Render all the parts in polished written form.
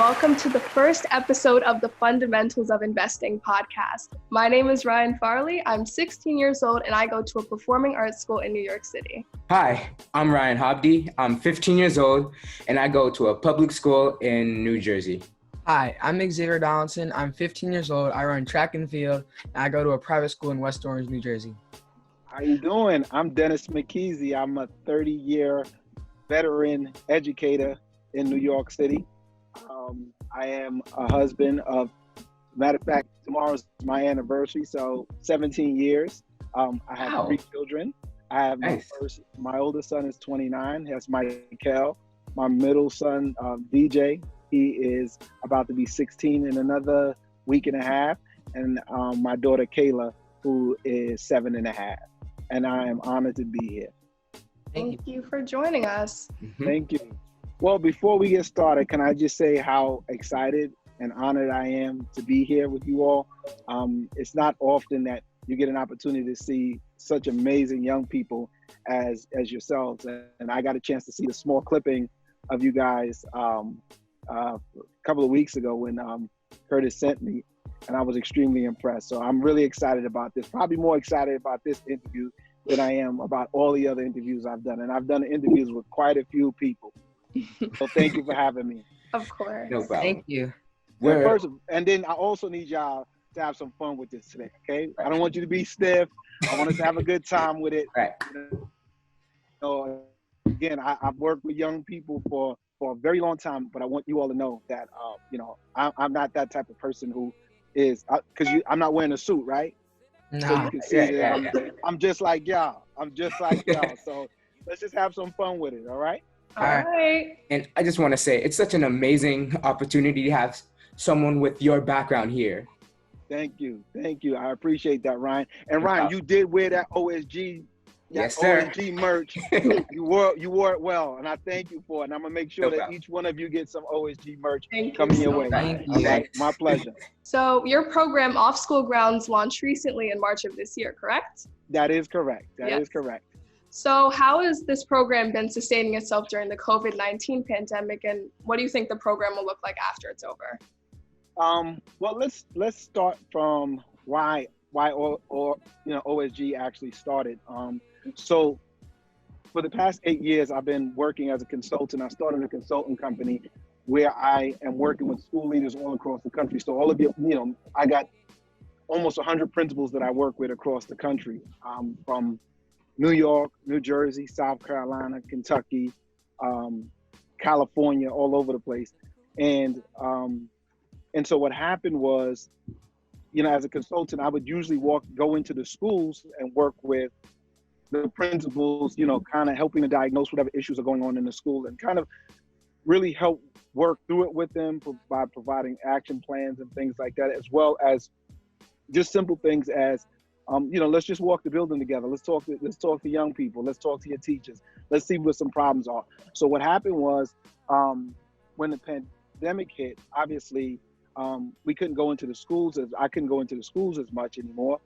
welcome to the first episode of the Fundamentals of Investing podcast. My name is Ryan Farley. I'm 16 years old and I go to a performing arts school in New York City. Hi, I'm Ryan Hobdy. I'm 15 years old and I go to a public school in New Jersey. Hi, I'm Educator. I'm 15 years old. I run track and field and I go to a private school in West Orange, New Jersey. How you doing? I'm Dennis McKesey. I'm a 30-year veteran educator in New York City. I am a husband of, matter of fact, tomorrow's my anniversary, so 17 years. I have 3 children. I have my oldest son is 29, that's Michael. My middle son, DJ, he is about to be 16 in another week and a half. And my daughter, Kayla, who is 7.5. And I am honored to be here. Thank you for joining us. Mm-hmm. Thank you. Well, before we get started, can I just say how excited and honored I am to be here with you all. It's not often that you get an opportunity to see such amazing young people as yourselves. And I got a chance to see the small clipping of you guys a couple of weeks ago when Curtis sent me, and I was extremely impressed. So I'm really excited about this, probably more excited about this interview than I am about all the other interviews I've done. And I've done interviews with quite a few people. So thank you for having me. Of course. No problem. Thank you. And then I also need y'all to have some fun with this today, okay? I don't want you to be stiff. I want us to have a good time with it. Right. So again, I've worked with young people for a very long time, but I want you all to know that, I'm not that type of person who is, because I'm not wearing a suit, right? No. So you can see that I'm just like y'all. So let's just have some fun with it, all right? All right. And I just want to say, it's such an amazing opportunity to have someone with your background here. Thank you. I appreciate that, Ryan. And Ryan, you did wear that OSG, Yes, sir. OSG merch. you wore it well, and I thank you for it. And I'm gonna make sure that each one of you gets some OSG merch coming your way. Thank you. All right, my pleasure. So your program, Off School Grounds, launched recently in March of this year, correct? That is correct. That is correct. So how has this program been sustaining itself during the COVID-19 pandemic, and what do you think the program will look like after it's over? Well, let's start from why OSG actually started. So for the past 8 years, I've been working as a consultant. I started a consulting company where I am working with school leaders all across the country. So all of you, I got almost 100 principals that I work with across the country, from New York, New Jersey, South Carolina, Kentucky, California, all over the place. And so what happened was, as a consultant, I would usually go into the schools and work with the principals, kind of helping to diagnose whatever issues are going on in the school and kind of really help work through it with them by providing action plans and things like that, as well as just simple things as, let's just walk the building together. Let's talk to young people. Let's talk to your teachers. Let's see what some problems are. So what happened was, when the pandemic hit, obviously, we couldn't go into the schools I couldn't go into the schools as much anymore.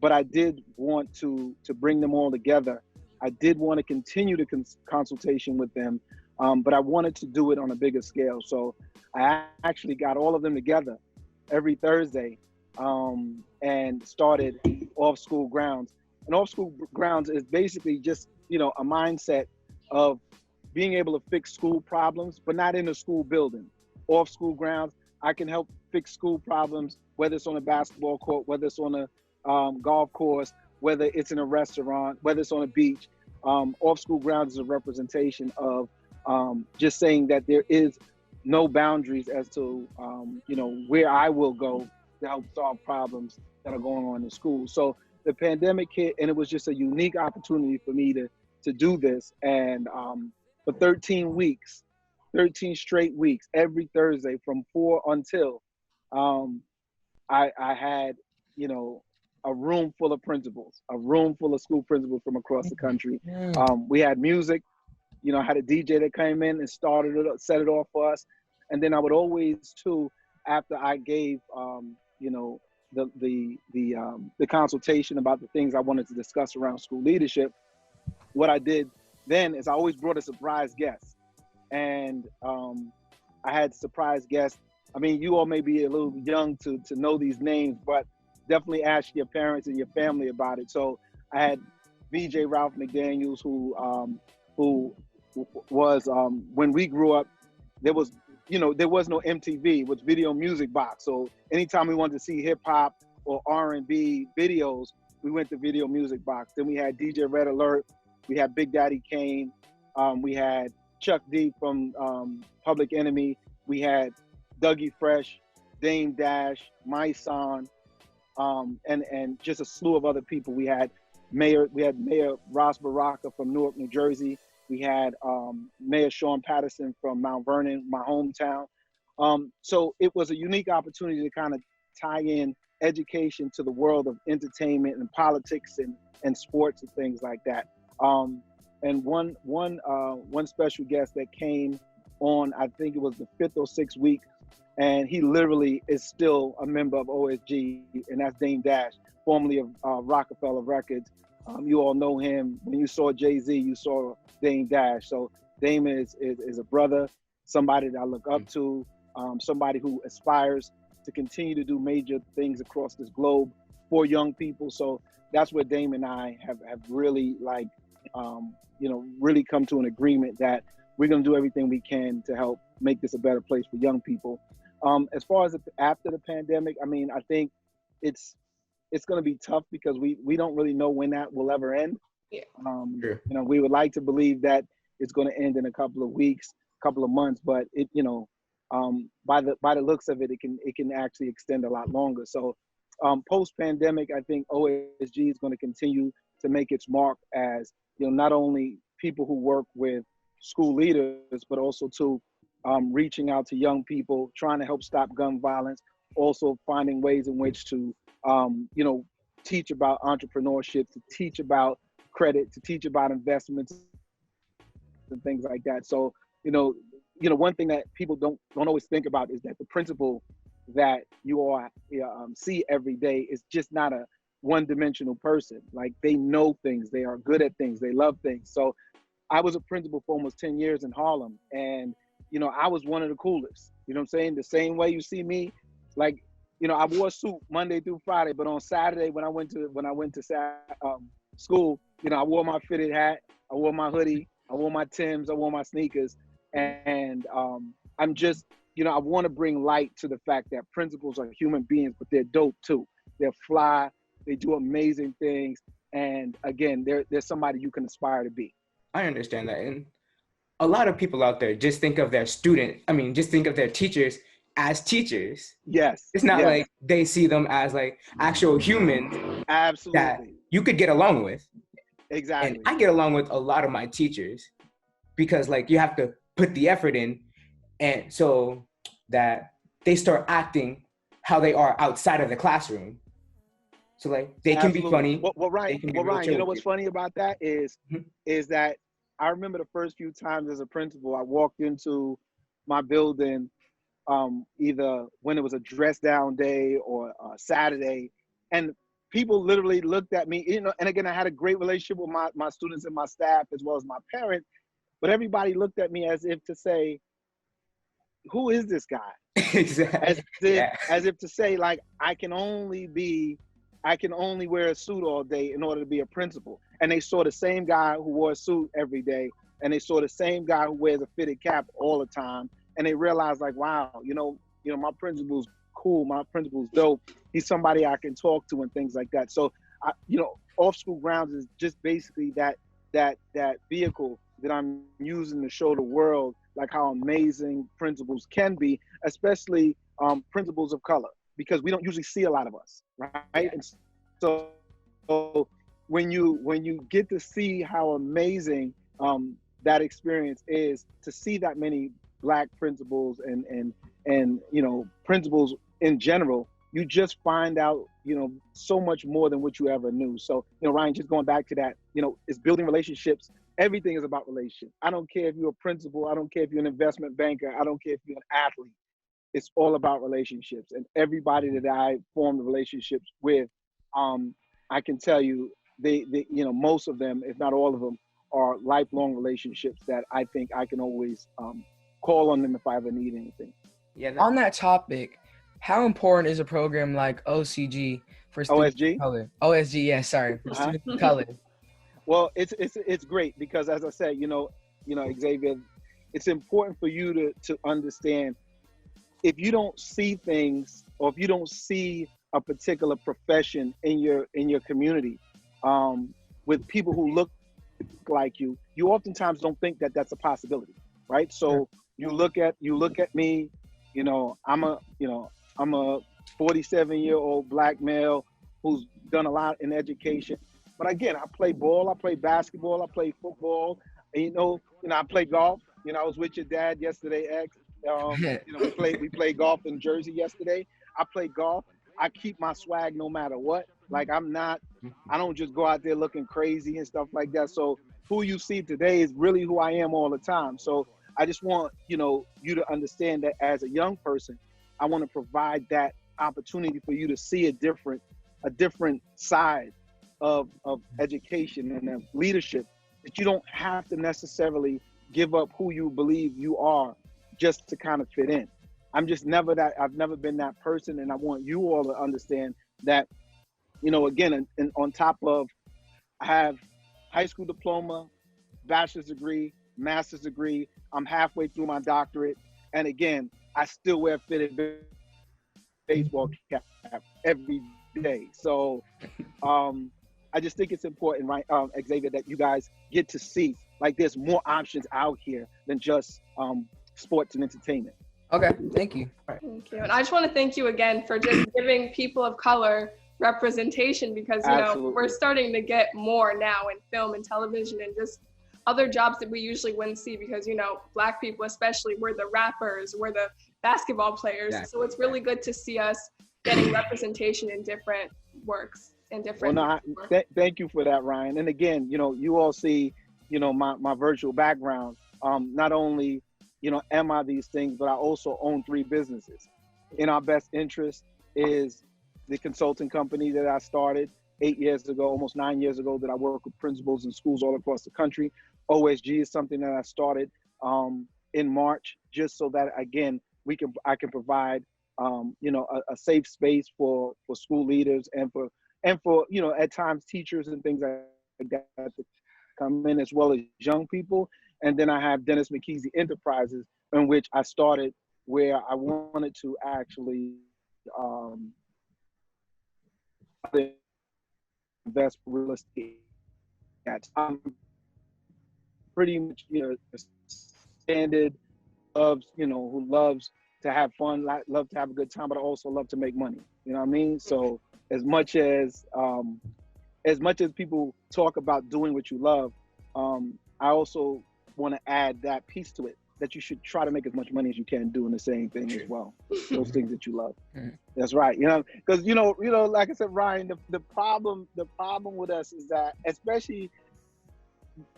But I did want to bring them all together. I did want to continue the consultation with them, but I wanted to do it on a bigger scale. So I actually got all of them together every Thursday, and started Off School Grounds. And Off School Grounds is basically just, a mindset of being able to fix school problems, but not in a school building. Off School Grounds, I can help fix school problems, whether it's on a basketball court, whether it's on a golf course, whether it's in a restaurant, whether it's on a beach. Off School Grounds is a representation of just saying that there is no boundaries as to where I will go to help solve problems that are going on in school. So the pandemic hit, and it was just a unique opportunity for me to do this. And for 13 straight weeks, every Thursday from 4 until, I had, a room full of principals, a room full of school principals from across the country. We had music, I had a DJ that came in and set it off for us. And then I would always too, after I gave, the consultation about the things I wanted to discuss around school leadership, what I did then is I always brought a surprise guest. And I had surprise guests. I mean, you all may be a little young to know these names, but definitely ask your parents and your family about it. So I had VJ Ralph McDaniels, who was when we grew up, there was there was no MTV, it was Video Music Box. So anytime we wanted to see hip hop or R&B videos, we went to Video Music Box. Then we had DJ Red Alert, we had Big Daddy Kane, we had Chuck D from Public Enemy, we had Dougie Fresh, Dame Dash, My Son, and just a slew of other people. We had Mayor Ross Baraka from Newark, New Jersey. We had Mayor Sean Patterson from Mount Vernon, my hometown. So it was a unique opportunity to kind of tie in education to the world of entertainment and politics and sports and things like that. And one special guest that came on, I think it was the 5th or 6th week, and he literally is still a member of OSG, and that's Dame Dash, formerly of Rockefeller Records. You all know him. When you saw Jay-Z, you saw Dame Dash. So Dame is a brother, somebody that I look up to, somebody who aspires to continue to do major things across this globe for young people. So that's where Dame and I have really really come to an agreement that we're going to do everything we can to help make this a better place for young people. As far as after the pandemic, I mean, I think it's going to be tough because we don't really know when that will ever end. Yeah. Sure. We would like to believe that it's going to end in a couple of weeks, couple of months, but by the looks of it, it can actually extend a lot longer. So post pandemic, I think OSG is going to continue to make its mark as not only people who work with school leaders, but also to reaching out to young people, trying to help stop gun violence, also finding ways in which to teach about entrepreneurship, to teach about credit, to teach about investments and things like that. So one thing that people don't always think about is that the principal that you all see every day is just not a one-dimensional person. Like, they know things, they are good at things, they love things. So I was a principal for almost 10 years in Harlem, and I was one of the coolest. You know what I'm saying? The same way you see me, like, I wore a suit Monday through Friday, but on Saturday when I went to school, I wore my fitted hat, I wore my hoodie, I wore my Timbs, I wore my sneakers, and I'm just, I want to bring light to the fact that principals are human beings, but they're dope too. They're fly, they do amazing things, and again, they're somebody you can aspire to be. I understand that, and a lot of people out there just think of their just think of their teachers as teachers. Yes. It's not like they see them as like actual humans. Absolutely. That you could get along with. Exactly. And I get along with a lot of my teachers because like you have to put the effort in, and so that they start acting how they are outside of the classroom. So like they can be funny. Well, Ryan, you know what's funny about that is that I remember the first few times as a principal, I walked into my building either when it was a dress down day or a Saturday, and people literally looked at me, and again, I had a great relationship with my students and my staff as well as my parents, but everybody looked at me as if to say, who is this guy? Exactly. As if to say, like, I can only wear a suit all day in order to be a principal. And they saw the same guy who wore a suit every day, and they saw the same guy who wears a fitted cap all the time, and they realized, like, wow, my principal's cool, my principal's dope. He's somebody I can talk to and things like that. So, Off School Grounds is just basically that vehicle that I'm using to show the world like how amazing principals can be, especially principals of color, because we don't usually see a lot of us, right? Yeah. And so when you get to see how amazing that experience is, to see that many Black principals and principals in general, you just find out so much more than what you ever knew. So Ryan, just going back to that, it's building relationships. Everything is about relationships. I don't care if you're a principal, I don't care if you're an investment banker, I don't care if you're an athlete. It's all about relationships. And everybody that I formed relationships with, I can tell you, they most of them, if not all of them, are lifelong relationships that I think I can always call on them if I ever need anything. Yeah. On that topic, how important is a program like OCG for students OSG? of color? OSG, yeah, sorry, for students of color. Well, it's great because, as I said, Xavier, it's important for you to understand, if you don't see things, or if you don't see a particular profession in your community, with people who look like you oftentimes don't think that that's a possibility, right? So you look at me, I'm a 47-year-old black male who's done a lot in education. But again, I play ball, I play basketball, I play football, and I play golf. I was with your dad yesterday, X. We played golf in Jersey yesterday. I play golf. I keep my swag no matter what. Like, I don't just go out there looking crazy and stuff like that. So who you see today is really who I am all the time. So I just want, you to understand that as a young person, I want to provide that opportunity for you to see a different side of education and of leadership, that you don't have to necessarily give up who you believe you are just to kind of fit in. I've never been that person, and I want you all to understand that, again, and on top of, I have high school diploma, bachelor's degree, master's degree, I'm halfway through my doctorate, and again, I still wear fitted baseball cap every day. So I just think it's important, right, Xavier, that you guys get to see, like, there's more options out here than just sports and entertainment. Okay, thank you. Thank you. And I just want to thank you again for just giving people of color representation, because, we're starting to get more now in film and television and just other jobs that we usually wouldn't see, because, Black people especially, we're the rappers, we're the basketball players. Exactly. So it's really good to see us getting representation in different works and different. Thank you for that, Ryan. And again, you all see, my virtual background. Not only, am I these things, but I also own 3 businesses. In Our Best Interest is the consulting company that I started 8 years ago, almost 9 years ago, that I work with principals in schools all across the country. OSG is something that I started in March, just so that, again, I can provide a safe space for school leaders and for at times teachers and things like that to come in, as well as young people. And then I have Dennis McKesey Enterprises, in which I started, where I wanted to actually invest real estate. I'm pretty much a standard of who loves to have fun, love to have a good time, but I also love to make money. You know what I mean? So as much as people talk about doing what you love, I also want to add that piece to it, that you should try to make as much money as you can doing the same thing as well. Those things that you love. That's right. Because like I said, Ryan, the problem with us is that, especially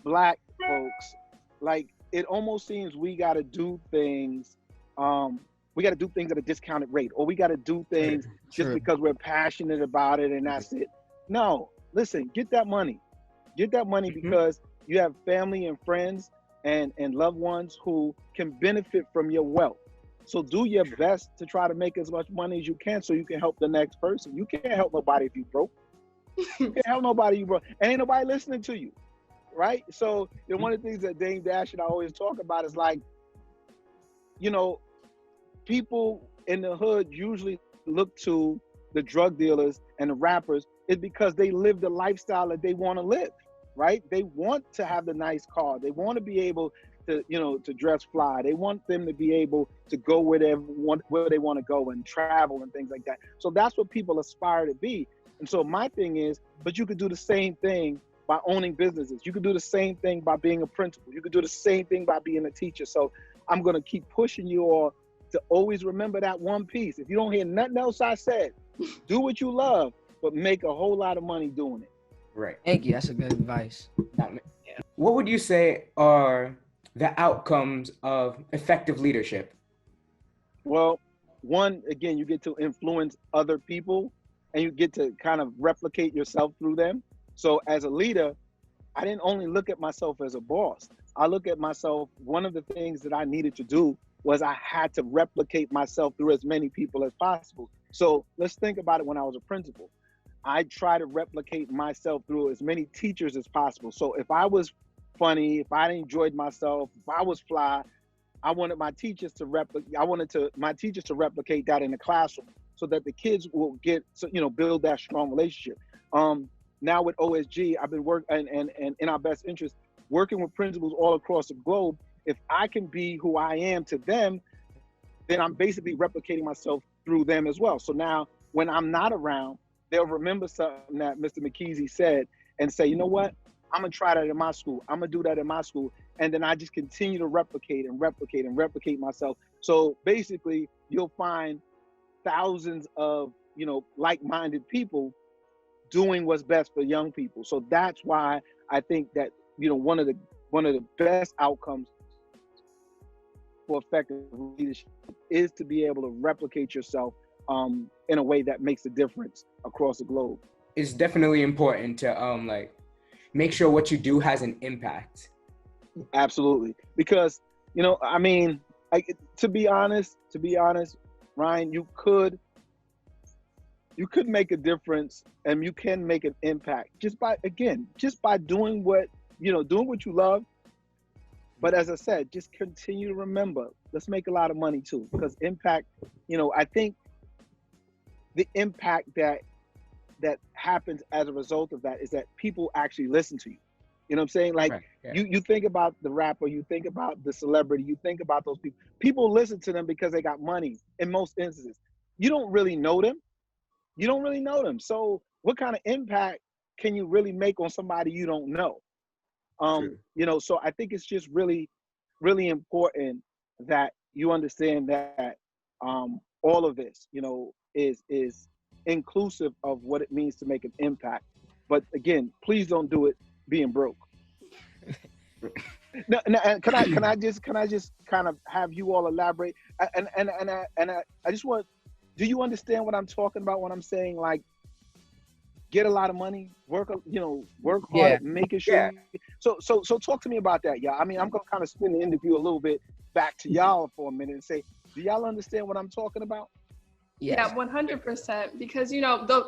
Black folks, like, it almost seems we got to do things. We got to do things at a discounted rate, or we got to do things just because we're passionate about it, and that's it. No, listen, get that money. Get that money because you have family and friends and loved ones who can benefit from your wealth. So do your best to try to make as much money as you can, so you can help the next person. You can't help nobody if you broke. You can't help nobody you broke. And ain't nobody listening to you, right? So one of the things that Dame Dash and I always talk about is, like, people in the hood usually look to the drug dealers and the rappers is because they live the lifestyle that they want to live, right? They want to have the nice car. They want to be able to, to dress fly. They want them to be able to go where they want to go and travel and things like that. So that's what people aspire to be. And so my thing is, but you could do the same thing by owning businesses. You could do the same thing by being a principal. You could do the same thing by being a teacher. So I'm going to keep pushing you all to always remember that one piece. If you don't hear nothing else I said, do what you love, but make a whole lot of money doing it. Right. Thank you. That's a good advice. What would you say are the outcomes of effective leadership? Well, one, again, you get to influence other people, and you get to kind of replicate yourself through them. So as a leader, I didn't only look at myself as a boss. I look at myself, one of the things that I needed to do was I had to replicate myself through as many people as possible. So let's think about it. When I was a principal, I try to replicate myself through as many teachers as possible. So if I was funny, if I enjoyed myself, if I was fly, I wanted my teachers to replicate that in the classroom so that the kids will build that strong relationship. Now with OSG, I've been working and in our best interest, working with principals all across the globe. If I can be who I am to them, then I'm basically replicating myself through them as well. So now when I'm not around, they'll remember something that Mr. McKesey said and say, you know what? I'm gonna try that in my school. I'm gonna do that in my school. And then I just continue to replicate myself. So basically you'll find thousands of, like-minded people doing what's best for young people. So that's why I think that, one of the best outcomes for effective leadership is to be able to replicate yourself in a way that makes a difference across the globe. It's definitely important to make sure what you do has an impact. Absolutely, because to be honest, Ryan, you could make a difference and you can make an impact just by doing what you love. But as I said, just continue to remember, let's make a lot of money too, because impact, I think the impact that happens as a result of that is that people actually listen to you. You know what I'm saying? Like, right, yeah. you think about the rapper, you think about the celebrity, you think about those people. People listen to them because they got money in most instances. You don't really know them. So what kind of impact can you really make on somebody you don't know? So I think it's just really, really important that you understand that all of this, is inclusive of what it means to make an impact. But again, please don't do it being broke. No, and can I just kind of have you all elaborate? And I just want, do you understand what I'm talking about when I'm saying, like, get a lot of money, work hard, making sure. Yeah. So talk to me about that, y'all. I mean, I'm gonna kind of spin the interview a little bit back to y'all for a minute and say, do y'all understand what I'm talking about? Yes. Yeah, 100%. Because,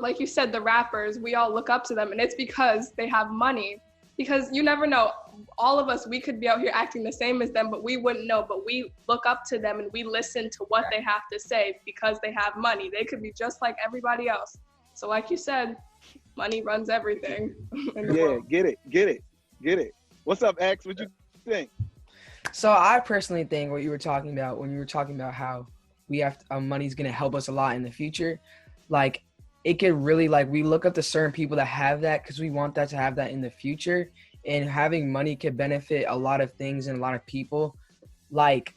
like you said, the rappers, we all look up to them, and it's because they have money. Because you never know, all of us, we could be out here acting the same as them, but we wouldn't know. But we look up to them and we listen to what they have to say because they have money. They could be just like everybody else. So like you said, money runs everything. World. Get it. What's up, X? What you think? So I personally think what you were talking about when you were talking about how we have money's gonna help us a lot in the future, like it could really, like, we look up to certain people that have that because we want that to have that in the future, and having money could benefit a lot of things and a lot of people. Like,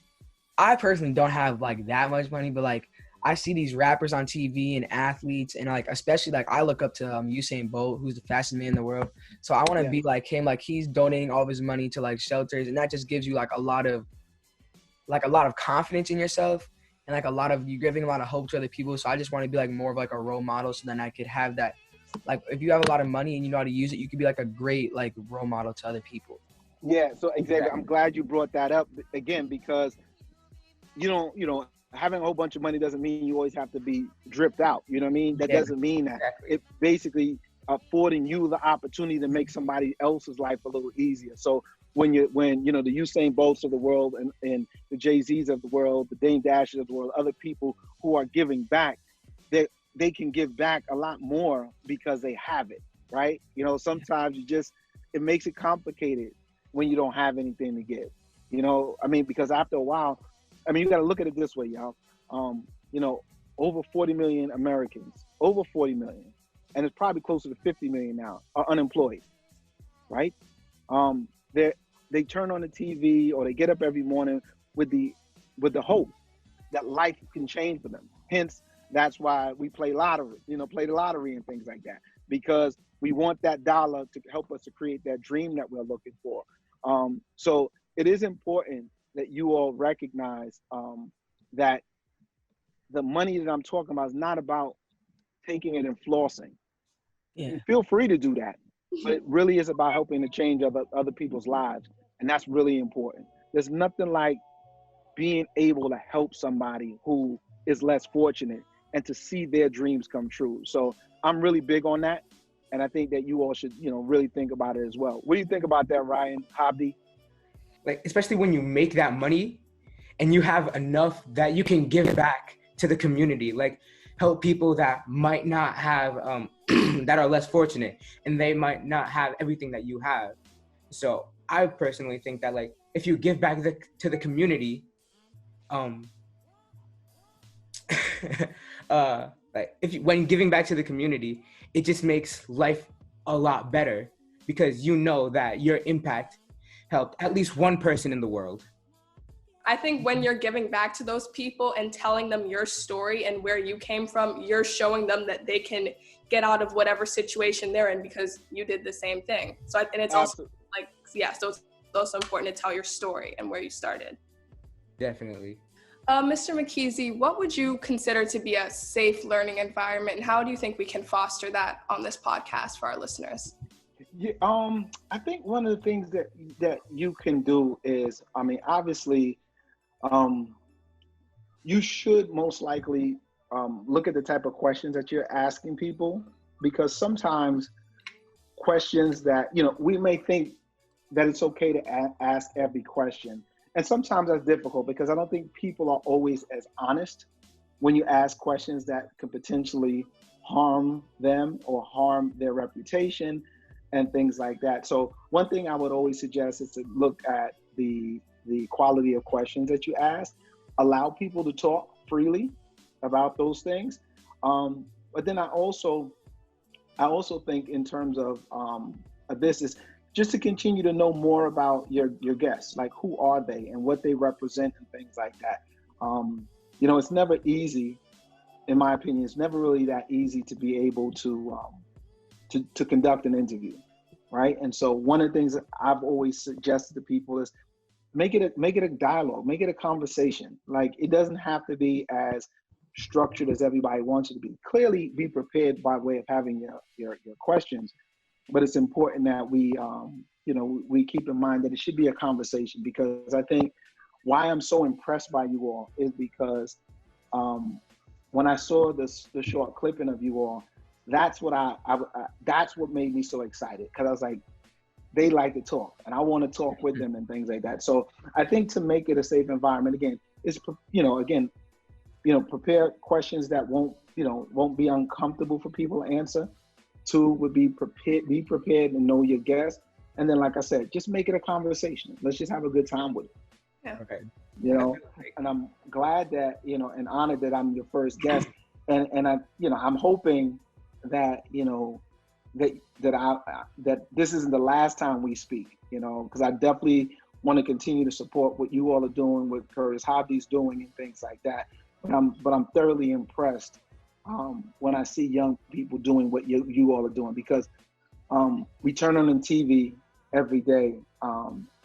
I personally don't have like that much money, but like I see these rappers on TV and athletes, and like especially like I look up to Usain Bolt, who's the fastest man in the world. So I want to be like him. Like, he's donating all of his money to like shelters, and that just gives you like a lot of confidence in yourself, and like you're giving a lot of hope to other people. So I just want to be like more of like a role model, so then I could have that. Like, if you have a lot of money and you know how to use it, you could be like a great like role model to other people. Yeah. So exactly. I'm glad you brought that up again, because having a whole bunch of money doesn't mean you always have to be dripped out. You know what I mean? That doesn't mean that. Exactly. It basically affording you the opportunity to make somebody else's life a little easier. So when the Usain Bolts of the world and the Jay-Z's of the world, the Dame Dashes of the world, other people who are giving back, they can give back a lot more because they have it, right? Sometimes it makes it complicated when you don't have anything to give. Because after a while, you got to look at it this way, y'all. Over 40 million Americans, and it's probably closer to 50 million now, are unemployed, right? They turn on the TV or they get up every morning with the hope that life can change for them. Hence, that's why we play the lottery and things like that, because we want that dollar to help us to create that dream that we're looking for. So it is important that you all recognize that the money that I'm talking about is not about taking it and flossing. Yeah. Feel free to do that, but it really is about helping to change other people's lives. And that's really important. There's nothing like being able to help somebody who is less fortunate and to see their dreams come true. So I'm really big on that. And I think that you all should, really think about it as well. What do you think about that, Ryan, Habdi? Like, especially when you make that money and you have enough that you can give back to the community, like help people that might not have, that are less fortunate, and they might not have everything that you have. So I personally think that, like, if you give back to the community, like when giving back to the community, it just makes life a lot better because you know that your impact helped at least one person in the world. I think when you're giving back to those people and telling them your story and where you came from, you're showing them that they can get out of whatever situation they're in because you did the same thing. So, and it's also like, yeah, so it's also important to tell your story and where you started. Definitely. Mr. McKesey, what would you consider to be a safe learning environment, and how do you think we can foster that on this podcast for our listeners? Yeah, I think one of the things that you can do is, obviously, you should most likely look at the type of questions that you're asking people, because sometimes questions that, we may think that it's okay to ask every question. And sometimes that's difficult because I don't think people are always as honest when you ask questions that could potentially harm them or harm their reputation and things like that. So one thing I would always suggest is to look at the quality of questions that you ask. Allow people to talk freely about those things. But then I also think in terms of this is just to continue to know more about your guests, like who are they and what they represent and things like that. It's never easy, in my opinion, it's never really that easy to be able to conduct an interview, right? And so one of the things that I've always suggested to people is make it a dialogue, make it a conversation. Like, it doesn't have to be as structured as everybody wants it to be. Clearly be prepared by way of having your questions, but it's important that we keep in mind that it should be a conversation, because I think why I'm so impressed by you all is because when I saw the short clipping of you all, that's what that's what made me so excited, because I was like, they like to talk and I want to talk with them and things like that. So I think to make it a safe environment, again, is prepare questions that won't be uncomfortable for people to answer. 2 would be prepared and know your guests. And then, like I said, just make it a conversation. Let's just have a good time with it. Yeah. Okay. And I'm glad that, and honored that I'm your first guest. And I'm hoping that, that this isn't the last time we speak, because I definitely want to continue to support what you all are doing, what Curtis Hobby's doing and things like that. But I'm thoroughly impressed when I see young people doing what you all are doing, because we turn on the TV every day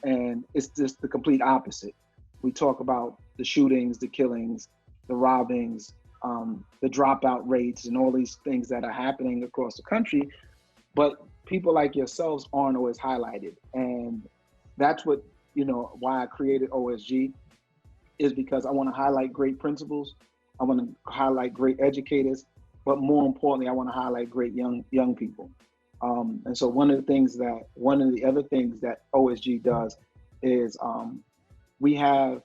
and it's just the complete opposite. We talk about the shootings, the killings, the robbings, the dropout rates, and all these things that are happening across the country. But people like yourselves aren't always highlighted. And that's what, why I created OSG, is because I want to highlight great principals. I want to highlight great educators, but more importantly, I want to highlight great young people. And so one of the other things that OSG does is we have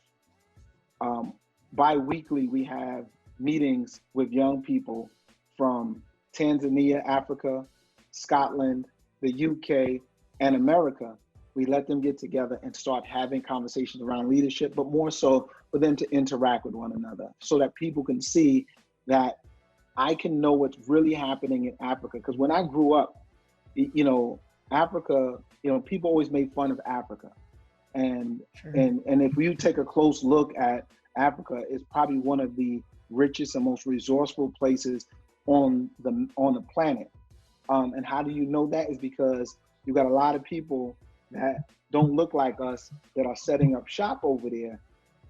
bi-weekly, we have meetings with young people from Tanzania, Africa, Scotland, the UK, and America. We let them get together and start having conversations around leadership, but more so for them to interact with one another so that people can see that I can know what's really happening in Africa. Because when I grew up, Africa, people always made fun of Africa. And sure. and if you take a close look at Africa, it's probably one of the richest and most resourceful places on the planet. And how do you know that? Is because you got a lot of people that don't look like us that are setting up shop over there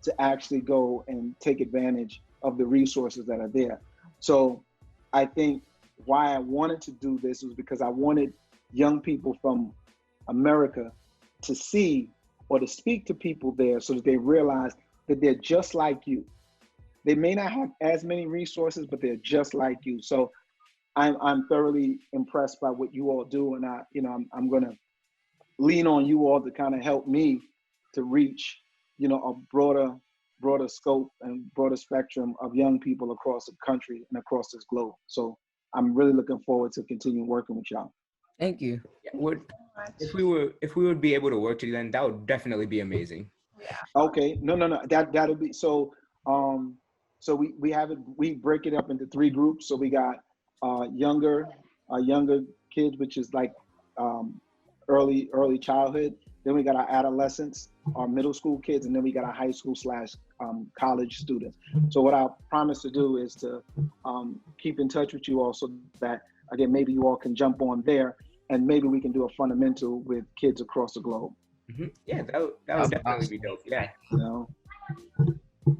to actually go and take advantage of the resources that are there. So I think why I wanted to do this was because I wanted young people from America to see or to speak to people there so that they realize that they're just like you. They may not have as many resources, but they're just like you. So I'm thoroughly impressed by what you all do, and I'm going to lean on you all to kind of help me to reach, a broader scope and broader spectrum of young people across the country and across this globe. So I'm really looking forward to continue working with y'all. Thank you. If we would be able to work together, then that would definitely be amazing. Yeah. Okay. No. That'll be so. So we break it up into 3 groups. So we got younger kids, which is like early childhood. Then we got our adolescents, our middle school kids, and then we got our high school / college students. So what I promise to do is to keep in touch with you all so that, again, maybe you all can jump on there and maybe we can do a fundamental with kids across the globe. Mm-hmm. Yeah, that would definitely be dope. Yeah.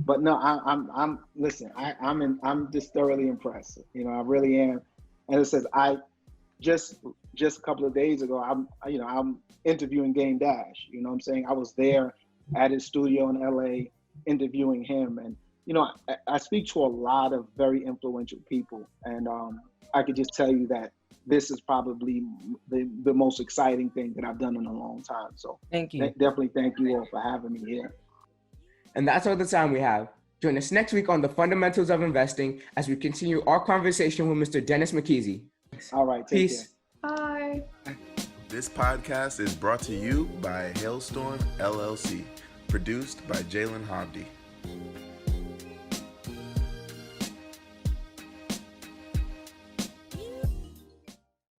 But no, I'm just thoroughly impressed. I really am. And it says just a couple of days ago, I'm interviewing Game Dash. You know what I'm saying? I was there at his studio in LA interviewing him. And, I speak to a lot of very influential people. And I could just tell you that this is probably the most exciting thing that I've done in a long time. So thank you. Definitely thank you all for having me here. And that's all the time we have. Join us next week on the Fundamentals of Investing as we continue our conversation with Mr. Dennis McKesey. All right. Peace. Bye. This podcast is brought to you by Hailstorm LLC, produced by Jalen Hovde.